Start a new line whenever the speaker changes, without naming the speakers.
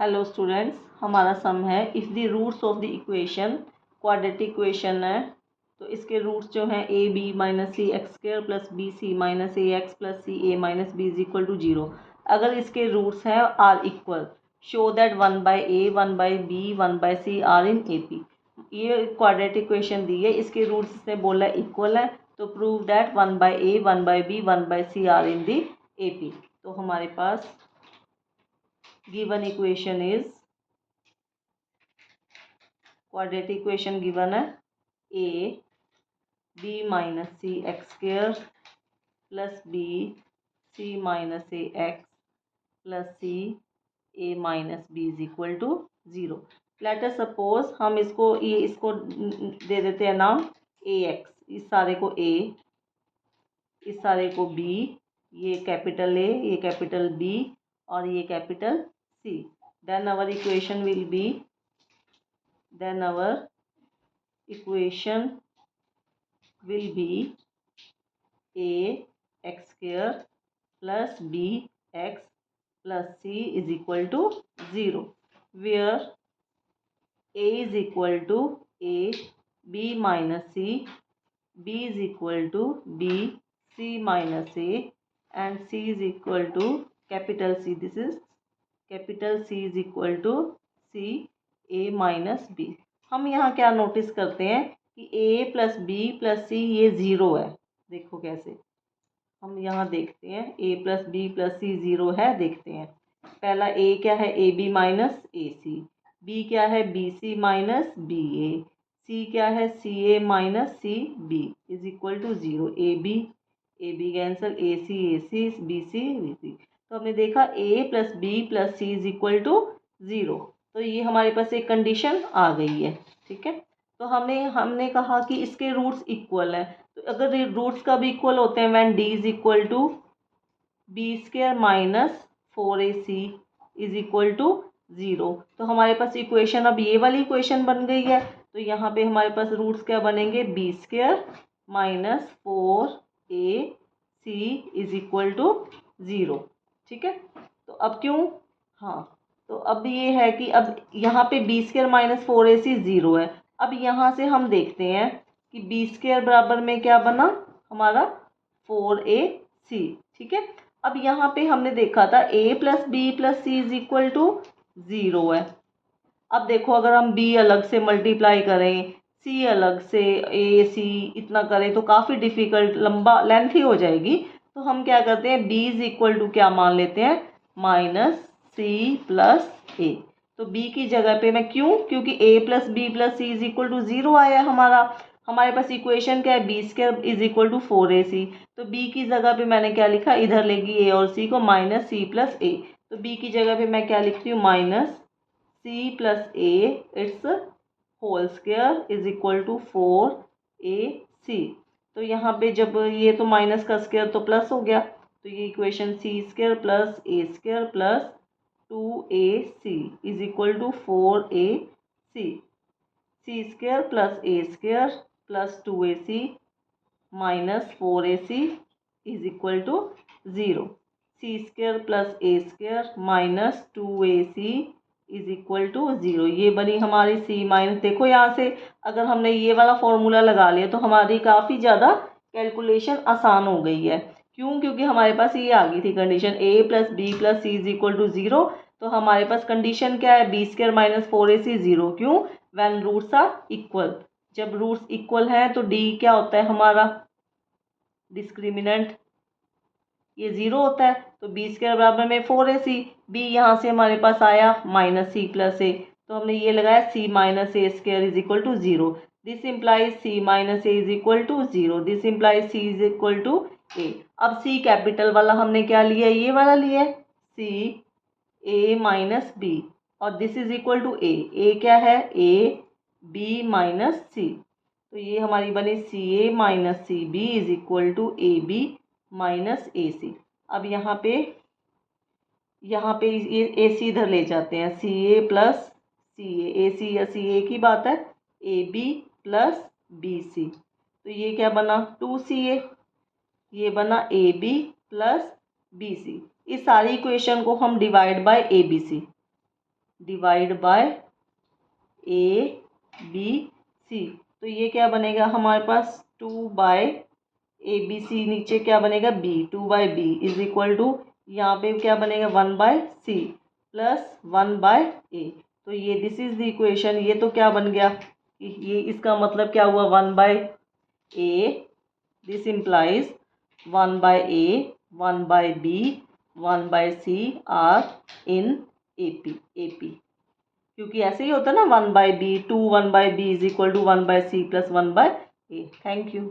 Hello students, हमारा sum है if the roots of the equation, quadratic equation है तो इसके रूट्स जो हैं a b minus c x square plus b c minus a x plus c a minus b is equal to 0। अगर इसके roots हैं are equal, show that 1/a 1/b 1/c are in A P. ये quadratic equation दी है, इसके roots इसने बोला equal है, तो prove that 1/a 1/b 1/c are in the A P. तो हमारे पास given equation is quadratic equation given है a b minus c x square plus b c minus a x plus c a minus b is equal to 0। Let us suppose हम इसको दे देते हैं नाम a x, इस सारे को a, इस सारे को b, ये कैपिटल A, ये कैपिटल B और ये capital C। then our equation will be a x square plus b x plus c is equal to 0, where a is equal to a, b minus c, b is equal to b, c minus a and c is equal to capital C, this is capital C is equal to c a minus b. हम यहाँ क्या notice करते हैं कि a plus b plus c ये 0 है। देखो कैसे हम यहाँ देखते हैं a plus b plus c 0 है। देखते हैं पहला a क्या है, a b minus a c, b क्या है b c minus b a, c क्या है c a minus c b is equal to 0। A b cancel, a c b c. तो हमने देखा a plus b plus c is equal to 0, तो ये हमारे पास एक कंडीशन आ गई है। ठीक है, तो हमने कहा कि इसके रूट्स इक्वल है, तो अगर रूट्स कब इक्वल होते हैं, when d is equal to b square minus 4ac is equal to 0। तो हमारे पास इक्वेशन अब ये वाली इक्वेशन बन गई है। तो यहाँ पे हमारे पास रूट्स क्या बनेंगे, b square minus 4ac is equal to 0। ठीक है, तो अब क्यों, हाँ तो अब ये है कि अब यहाँ पे बी स्क्वायर माइनस 4ac 0 है। अब यहाँ से हम देखते हैं कि बी स्क्वायर बराबर में क्या बना हमारा 4ac। ठीक है, अब यहाँ पे हमने देखा था a plus b plus c is equal to 0 है। अब देखो अगर हम b अलग से मल्टीप्लाई करें, c अलग से a c इतना करें तो काफ़ी डिफिकल्ट लंबा लेंथी हो जाएगी। तो हम क्या करते हैं, b इज इक्वल टू क्या मान लेते हैं, माइनस सी प्लस ए। तो b की जगह पे मैं क्योंकि a plus b plus c is equal to 0 आया है हमारे पास इक्वेशन क्या है, b square is equal to 4ac। तो b की जगह पे मैंने क्या लिखा, इधर लेगी a और c को, माइनस सी प्लस ए। तो b की जगह पे मैं क्या लिखती हूँ, minus c plus a its whole square is equal to 4ac। तो यहाँ पे जब ये तो माइनस का स्क्वायर तो प्लस हो गया, तो ये equation c square plus a square plus 2ac is equal to 4ac, c square plus a square plus 2ac minus 4ac is equal to 0। C square plus a square minus 2ac is equal to 0। ये बनी हमारी c minus, देखो यहाँ से अगर हमने ये वाला फॉर्मूला लगा लिया तो हमारी काफ़ी ज़्यादा कैलकुलेशन आसान हो गई है। क्योंकि हमारे पास ये आ गई थी condition a plus b plus c is equal to 0। तो हमारे पास कंडीशन क्या है, बी स्क्वायर माइनस 4ac 0। क्यों, व्हेन रूट्स आर इक्वल, जब रूट्स इक्वल हैं तो d क्या होता है हमारा डिस्क्रिमिनेंट, ये 0 होता है। तो बी स्क्वायर बराबर में 4ac, b यहाँ से हमारे पास आया माइनस सी प्लस ए, तो हमने ये लगाया c minus a square is equal to 0। This implies c minus a is equal to 0, this implies c is equal to a। अब c कैपिटल वाला हमने क्या लिया, ये वाला लिया है c a माइनस b, और this is equal to a क्या है a b माइनस c। तो ये हमारी बनी c a minus c b is equal to a b minus a c. अब यहाँ पे ये ए सी इधर ले जाते हैं, सी ए प्लस सी सी या सी ए की बात है, a b plus b c. तो ये क्या बना 2ca, ये बना a b plus b c. इस सारी इक्वेशन को हम divide by a b c, divide by a b c. तो ये क्या बनेगा हमारे पास 2 बाय ए बी सी, नीचे क्या बनेगा b, 2 by b is equal to यहाँ पे क्या बनेगा 1 by c plus 1 by a. तो ये दिस इज द इक्वेशन। ये तो क्या बन गया, ये इसका मतलब क्या हुआ 1 by a, this implies 1 by a, 1 by b, 1 by c are in AP. क्योंकि ऐसे ही होता है ना 1 by b, 1 by b is equal to 1 by c plus 1 by a. Thank you.